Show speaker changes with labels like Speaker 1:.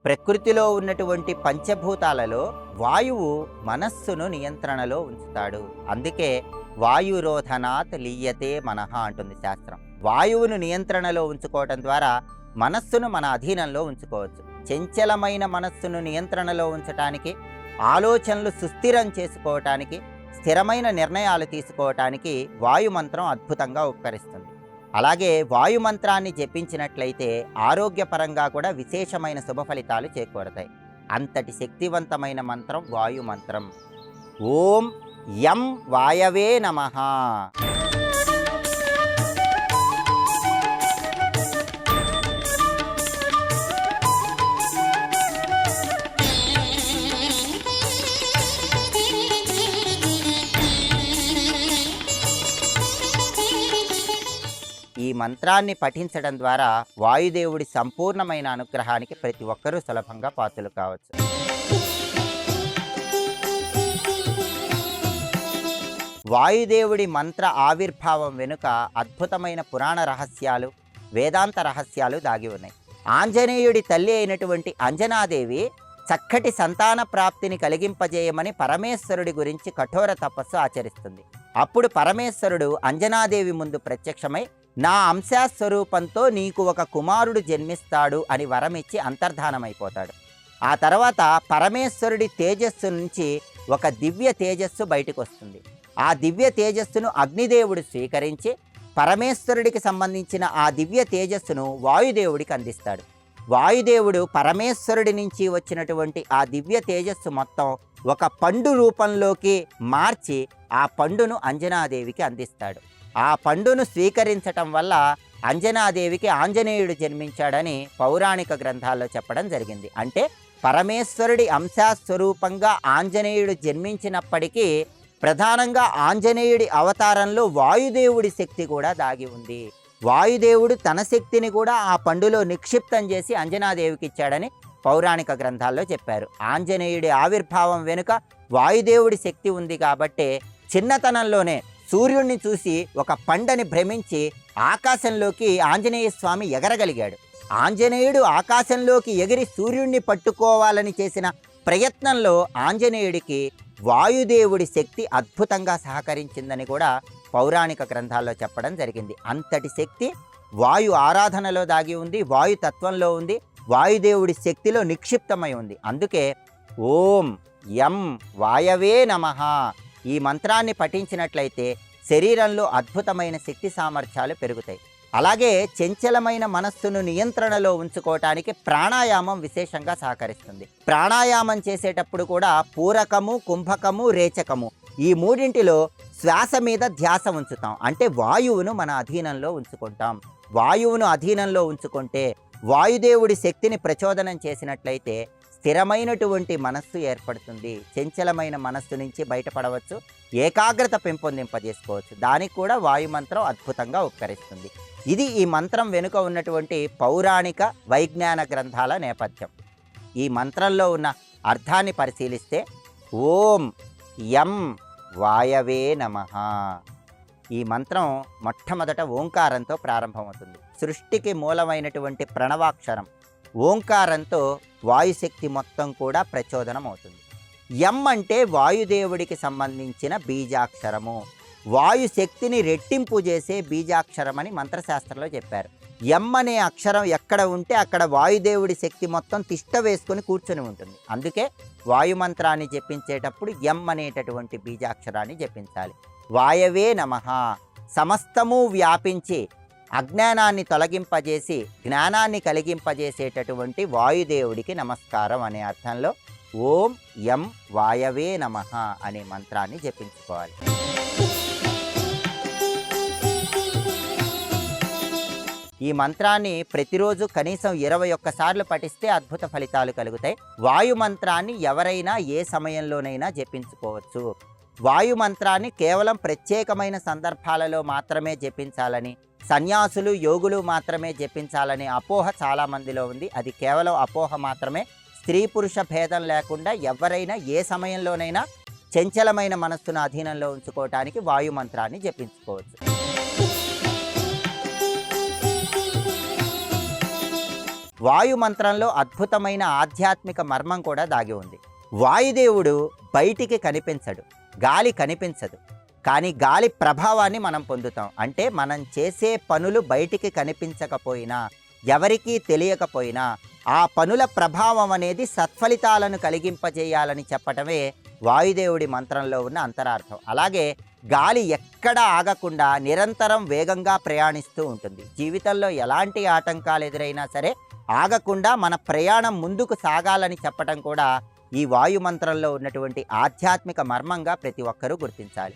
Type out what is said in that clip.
Speaker 1: ప్రకృతిలో ఉన్నటువంటి పంచభూతాలలో వాయువు మనస్సును నియంత్రణలో ఉంచుతాడు. అందుకే వాయురోధనాత్ లీయతే మనః అంటుంది శాస్త్రం. వాయువును నియంత్రణలో ఉంచుకోవటం ద్వారా మనస్సును మన అధీనంలో ఉంచుకోవచ్చు. చంచలమైన మనస్సును నియంత్రణలో ఉంచటానికి, ఆలోచనలు సుస్థిరం చేసుకోవటానికి, స్థిరమైన నిర్ణయాలు తీసుకోవటానికి వాయుమంత్రం అద్భుతంగా ఉపకరిస్తుంది. అలాగే వాయుమంత్రాన్ని జపించినట్లయితే ఆరోగ్యపరంగా కూడా విశేషమైన శుభ ఫలితాలు చేకూరతాయి. అంతటి శక్తివంతమైన మంత్రం వాయుమంత్రం. ఓం యం వాయవే నమః. ఈ మంత్రాన్ని పఠించడం ద్వారా వాయుదేవుడి సంపూర్ణమైన అనుగ్రహానికి ప్రతి ఒక్కరూ సులభంగా పాత్రలు కావచ్చు. వాయుదేవుడి మంత్ర ఆవిర్భావం వెనుక అద్భుతమైన పురాణ రహస్యాలు, వేదాంత రహస్యాలు దాగి ఉన్నాయి. ఆంజనేయుడి తల్లి అయినటువంటి అంజనాదేవి చక్కటి సంతాన ప్రాప్తిని కలిగింపజేయమని పరమేశ్వరుడి గురించి కఠోర తపస్సు ఆచరిస్తుంది. అప్పుడు పరమేశ్వరుడు అంజనాదేవి ముందు ప్రత్యక్షమై, నా అంశాస్వరూపంతో నీకు ఒక కుమారుడు జన్మిస్తాడు అని వరమిచ్చి అంతర్ధానమైపోతాడు. ఆ తర్వాత పరమేశ్వరుడి తేజస్సు నుంచి ఒక దివ్య తేజస్సు బయటకు వస్తుంది. ఆ దివ్య తేజస్సును అగ్నిదేవుడు స్వీకరించి పరమేశ్వరుడికి సంబంధించిన ఆ దివ్య తేజస్సును వాయుదేవుడికి అందిస్తాడు. వాయుదేవుడు పరమేశ్వరుడి నుంచి వచ్చినటువంటి ఆ దివ్య తేజస్సు మొత్తం ఒక పండు రూపంలోకి మార్చి ఆ పండును అంజనాదేవికి అందిస్తాడు. ఆ పండును స్వీకరించటం వల్ల అంజనాదేవికి ఆంజనేయుడు జన్మించాడని పౌరాణిక గ్రంథాల్లో చెప్పడం జరిగింది. అంటే పరమేశ్వరుడి అంశాస్వరూపంగా ఆంజనేయుడు జన్మించినప్పటికీ ప్రధానంగా ఆంజనేయుడి అవతారంలో వాయుదేవుడి శక్తి కూడా దాగి ఉంది. వాయుదేవుడు తన శక్తిని కూడా ఆ పండులో నిక్షిప్తం చేసి అంజనాదేవికి ఇచ్చాడని పౌరాణిక గ్రంథాల్లో చెప్పారు. ఆంజనేయుడి ఆవిర్భావం వెనుక వాయుదేవుడి శక్తి ఉంది కాబట్టే చిన్నతనంలోనే సూర్యుడిని చూసి ఒక పండని భ్రమించి ఆకాశంలోకి ఆంజనేయ స్వామి ఎగరగలిగాడు. ఆంజనేయుడు ఆకాశంలోకి ఎగిరి సూర్యుడిని పట్టుకోవాలని చేసిన ప్రయత్నంలో ఆంజనేయుడికి వాయుదేవుడి శక్తి అద్భుతంగా సహకరించిందని కూడా పౌరాణిక గ్రంథాల్లో చెప్పడం జరిగింది. అంతటి శక్తి వాయు ఆరాధనలో దాగి ఉంది, వాయుతత్వంలో ఉంది, వాయుదేవుడి శక్తిలో నిక్షిప్తమై ఉంది. అందుకే ఓం యం వాయవే నమః ఈ మంత్రాన్ని పఠించినట్లయితే శరీరంలో అద్భుతమైన శక్తి సామర్థ్యాలు పెరుగుతాయి. అలాగే చంచలమైన మనస్సును నియంత్రణలో ఉంచుకోవటానికి ప్రాణాయామం విశేషంగా సహకరిస్తుంది. ప్రాణాయామం చేసేటప్పుడు కూడా పూరకము, కుంభకము, రేచకము ఈ మూడింటిలో శ్వాస మీద ధ్యాస ఉంచుతాం. అంటే వాయువును మన అధీనంలో ఉంచుకుంటాం. వాయువును అధీనంలో ఉంచుకుంటే వాయుదేవుడి శక్తిని ప్రచోదనం చేసినట్లయితే స్థిరమైనటువంటి మనస్సు ఏర్పడుతుంది. చంచలమైన మనస్సు నుంచి బయటపడవచ్చు, ఏకాగ్రత పెంపొందింపజేసుకోవచ్చు. దానికి కూడా వాయుమంత్రం అద్భుతంగా ఉపకరిస్తుంది. ఇది ఈ మంత్రం వెనుక ఉన్నటువంటి పౌరాణిక వైజ్ఞాన గ్రంథాల నేపథ్యం. ఈ మంత్రంలో ఉన్న అర్థాన్ని పరిశీలిస్తే ఓం యం వాయవే నమః ఈ మంత్రం మొట్టమొదట ఓంకారంతో ప్రారంభమవుతుంది. సృష్టికి మూలమైనటువంటి ప్రణవాక్షరం ఓంకారంతో వాయుశక్తి మొత్తం కూడా ప్రచోదనం అవుతుంది. యం అంటే వాయుదేవుడికి సంబంధించిన బీజాక్షరము, వాయుశక్తిని రెట్టింపు చేసే బీజాక్షరం అని మంత్రశాస్త్రంలో చెప్పారు. యం అనే అక్షరం ఎక్కడ ఉంటే అక్కడ వాయుదేవుడి శక్తి మొత్తం తిష్ట వేసుకొని కూర్చొని ఉంటుంది. అందుకే వాయుమంత్రాన్ని జపించేటప్పుడు యం అనేటటువంటి బీజాక్షరాన్ని జపించాలి. వాయవే నమః సమస్తము వ్యాపించి అజ్ఞానాన్ని తొలగింపజేసి జ్ఞానాన్ని కలిగింపజేసేటటువంటి వాయుదేవుడికి నమస్కారం అనే అర్థంలో ఓం యం వాయవే నమః అనే మంత్రాన్ని జపించుకోవాలి. ఈ మంత్రాన్ని ప్రతిరోజు కనీసం 21 సార్లు పఠిస్తే అద్భుత ఫలితాలు కలుగుతాయి. వాయు మంత్రాన్ని ఎవరైనా ఏ సమయంలోనైనా జపించుకోవచ్చు. వాయు మంత్రాన్ని కేవలం ప్రత్యేకమైన సందర్భాలలో మాత్రమే జపించాలని, సన్యాసులు యోగులు మాత్రమే జపించాలనే అపోహ చాలామందిలో ఉంది. అది కేవలం అపోహ మాత్రమే. స్త్రీ పురుష భేదం లేకుండా ఎవరైనా ఏ సమయంలోనైనా చంచలమైన మనస్సును అధీనంలో ఉంచుకోవటానికి వాయు మంత్రాన్ని జపించుకోవచ్చు. వాయు మంత్రంలో అద్భుతమైన ఆధ్యాత్మిక మర్మం కూడా దాగి ఉంది. వాయుదేవుడు బయటికి కనిపించడు, గాలి కనిపించదు, కానీ గాలి ప్రభావాన్ని మనం పొందుతాం. అంటే మనం చేసే పనులు బయటికి కనిపించకపోయినా, ఎవరికీ తెలియకపోయినా ఆ పనుల ప్రభావం అనేది సత్ఫలితాలను కలిగింపజేయాలని చెప్పటమే వాయుదేవుడి మంత్రంలో ఉన్న అంతరార్థం. అలాగే గాలి ఎక్కడ ఆగకుండా నిరంతరం వేగంగా ప్రయాణిస్తూ ఉంటుంది. జీవితంలో ఎలాంటి ఆటంకాలు ఎదురైనా సరే ఆగకుండా మన ప్రయాణం ముందుకు సాగాలని చెప్పటం కూడా ఈ వాయు మంత్రంలో ఉన్నటువంటి ఆధ్యాత్మిక మర్మంగా ప్రతి ఒక్కరూ గుర్తించాలి.